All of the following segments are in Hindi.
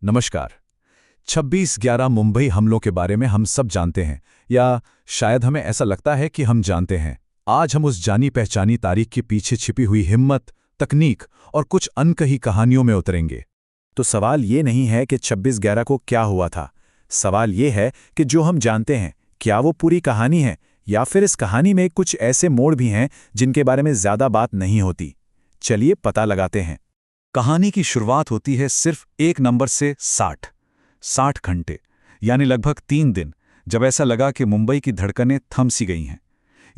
नमस्कार। 26/11 मुंबई हमलों के बारे में हम सब जानते हैं, या शायद हमें ऐसा लगता है कि हम जानते हैं। आज हम उस जानी पहचानी तारीख के पीछे छिपी हुई हिम्मत, तकनीक और कुछ अनकही कहानियों में उतरेंगे। तो सवाल ये नहीं है कि 26/11 को क्या हुआ था। सवाल ये है कि जो हम जानते हैं, क्या वो पूरी कहानी है, या फिर इस कहानी में कुछ ऐसे मोड़ भी हैं जिनके बारे में ज़्यादा बात नहीं होती। चलिए पता लगाते हैं। कहानी की शुरुआत होती है सिर्फ एक नंबर से 60 घंटे, यानी लगभग 3 दिन, जब ऐसा लगा कि मुंबई की धड़कनें थम सी गई हैं।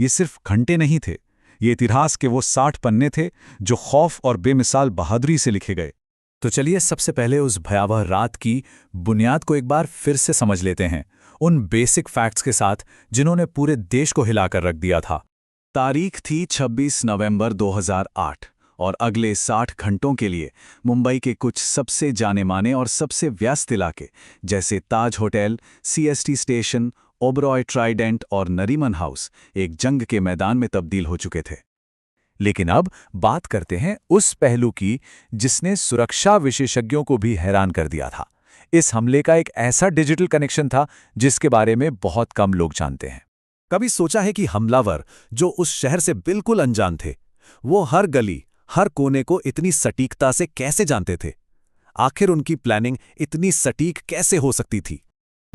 ये सिर्फ घंटे नहीं थे, ये इतिहास के वो 60 पन्ने थे जो खौफ और बेमिसाल बहादुरी से लिखे गए। तो चलिए सबसे पहले उस भयावह रात की बुनियाद को एक बार फिर से समझ लेते हैं, उन बेसिक फैक्ट्स के साथ जिन्होंने पूरे देश को हिलाकर रख दिया था। तारीख थी 26 नवंबर 2008 और अगले 60 घंटों के लिए मुंबई के कुछ सबसे जाने-माने और सबसे व्यस्त इलाके जैसे Taj hotel, CST station, Oberoi Trident और नरीमन हाउस एक जंग के मैदान में तब्दील हो चुके थे। लेकिन अब बात करते हैं उस पहलू की जिसने सुरक्षा विशेषज्ञों को भी हैरान कर दिया था। इस हमले का एक ऐसा डिजिटल कनेक्शन था जिसके बारे में बहुत कम लोग जानते हैं। कभी सोचा है कि हमलावर, जो उस शहर से बिल्कुल अनजान थे, वो हर गली, हर कोने को इतनी सटीकता से कैसे जानते थे? आखिर उनकी प्लानिंग इतनी सटीक कैसे हो सकती थी?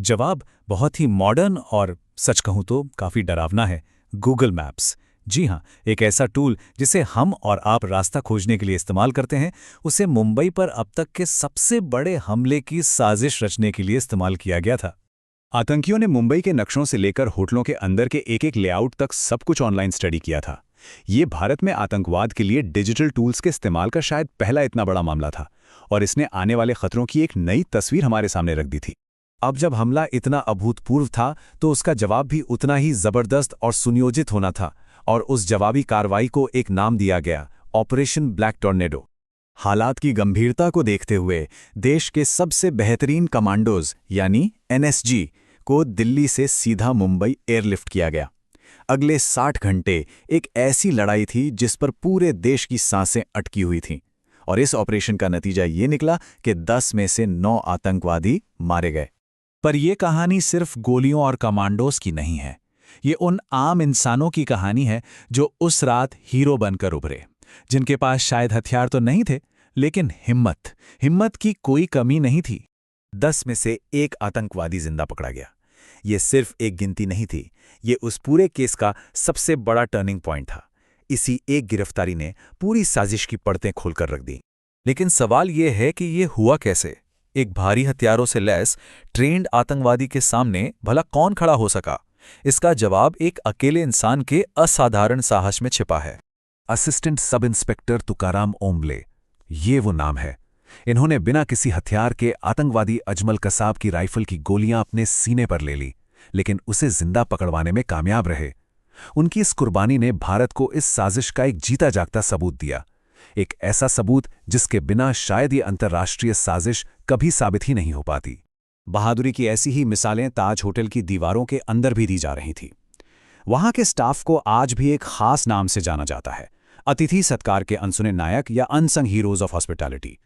जवाब बहुत ही मॉडर्न और सच कहूं तो काफी डरावना है। Google maps. जी हां, एक ऐसा टूल जिसे हम और आप रास्ता खोजने के लिए इस्तेमाल करते हैं, उसे मुंबई पर अब तक के सबसे बड़े हमले की साजिश रचने के लिए इस्तेमाल किया गया था। आतंकियों ने मुंबई के नक्शों से लेकर होटलों के अंदर के एक-एक लेआउट तक सब कुछ ऑनलाइन स्टडी किया था। ये भारत में आतंकवाद के लिए डिजिटल टूल्स के इस्तेमाल का शायद पहला इतना बड़ा मामला था, और इसने आने वाले खतरों की एक नई तस्वीर हमारे सामने रख दी थी। अब जब हमला इतना अभूतपूर्व था, तो उसका जवाब भी उतना ही जबरदस्त और सुनियोजित होना था, और उस जवाबी कार्रवाई को एक नाम दिया गया, ऑपरेशन ब्लैक टॉर्नेडो। हालात की गंभीरता को देखते हुए देश के सबसे बेहतरीन कमांडोज यानी एनएसजी को दिल्ली से सीधा मुंबई एयरलिफ्ट किया गया। अगले 60 घंटे एक ऐसी लड़ाई थी जिस पर पूरे देश की सांसें अटकी हुई थीं, और इस ऑपरेशन का नतीजा ये निकला कि 10 में से 9 आतंकवादी मारे गए। पर यह कहानी सिर्फ गोलियों और कमांडोज की नहीं है। ये उन आम इंसानों की कहानी है जो उस रात हीरो बनकर उभरे, जिनके पास शायद हथियार तो नहीं थे, लेकिन हिम्मत की कोई कमी नहीं थी। 10 में से 1 आतंकवादी जिंदा पकड़ा गया। ये सिर्फ एक गिनती नहीं थी, ये उस पूरे केस का सबसे बड़ा टर्निंग पॉइंट था। इसी एक गिरफ्तारी ने पूरी साजिश की परतें खोलकर रख दी। लेकिन सवाल ये है कि ये हुआ कैसे? एक भारी हथियारों से लैस ट्रेंड आतंकवादी के सामने भला कौन खड़ा हो सका? इसका जवाब एक अकेले इंसान के असाधारण साहस में छिपा है। Assistant sub inspector Tukaram Omble, ये वो नाम है। इन्होंने बिना किसी हथियार के आतंकवादी अजमल कसाब की राइफल की गोलियां अपने सीने पर ले ली, लेकिन उसे जिंदा पकड़वाने में कामयाब रहे। उनकी इस कुर्बानी ने भारत को इस साजिश का एक जीता जागता सबूत दिया, एक ऐसा सबूत जिसके बिना शायद ये अंतर्राष्ट्रीय साजिश कभी साबित ही नहीं हो पाती। बहादुरी की ऐसी ही मिसालें ताज होटल की दीवारों के अंदर भी दी जा रही थी। वहां के स्टाफ को आज भी एक खास नाम से जाना जाता है, अतिथि सत्कार के अनसुने नायक या अनसंग हीरोज ऑफ हॉस्पिटैलिटी।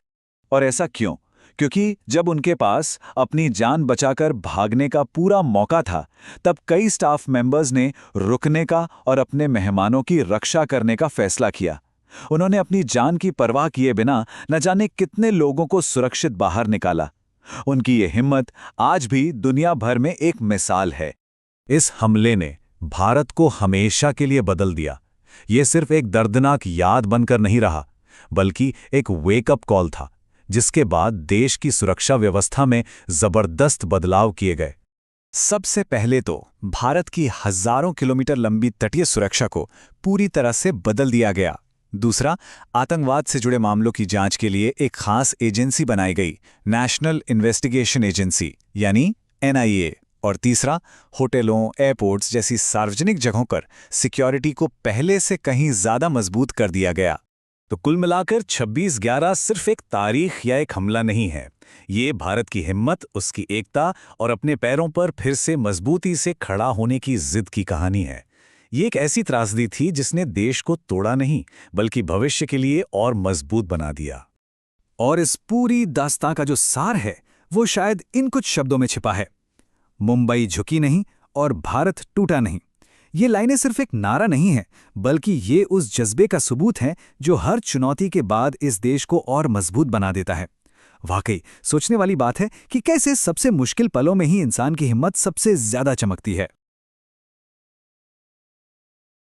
और ऐसा क्यों? क्योंकि जब उनके पास अपनी जान बचाकर भागने का पूरा मौका था, तब कई स्टाफ मेंबर्स ने रुकने का और अपने मेहमानों की रक्षा करने का फैसला किया। उन्होंने अपनी जान की परवाह किए बिना न जाने कितने लोगों को सुरक्षित बाहर निकाला। उनकी ये हिम्मत आज भी दुनिया भर में एक मिसाल है। इस हमले ने भारत को हमेशा के लिए बदल दिया। ये सिर्फ एक दर्दनाक याद बनकर नहीं रहा, बल्कि एक वेकअप कॉल था, जिसके बाद देश की सुरक्षा व्यवस्था में जबरदस्त बदलाव किए गए। सबसे पहले तो भारत की हजारों किलोमीटर लंबी तटीय सुरक्षा को पूरी तरह से बदल दिया गया। दूसरा, आतंकवाद से जुड़े मामलों की जांच के लिए एक खास एजेंसी बनाई गई, नेशनल इन्वेस्टिगेशन एजेंसी यानी एनआईए। और तीसरा, होटलों, एयरपोर्ट्स जैसी सार्वजनिक जगहों पर सिक्योरिटी को पहले से कहीं ज्यादा मजबूत कर दिया गया। तो कुल मिलाकर 26/11 सिर्फ एक तारीख या एक हमला नहीं है। ये भारत की हिम्मत, उसकी एकता और अपने पैरों पर फिर से मजबूती से खड़ा होने की जिद की कहानी है। ये एक ऐसी त्रासदी थी जिसने देश को तोड़ा नहीं, बल्कि भविष्य के लिए और मजबूत बना दिया। और इस पूरी दास्तां का जो सार है, वो शायद इन कुछ शब्दों में छिपा है। मुंबई झुकी नहीं और भारत टूटा नहीं। ये लाइनें सिर्फ एक नारा नहीं है, बल्कि ये उस जज्बे का सबूत है जो हर चुनौती के बाद इस देश को और मजबूत बना देता है। वाकई सोचने वाली बात है कि कैसे सबसे मुश्किल पलों में ही इंसान की हिम्मत सबसे ज्यादा चमकती है।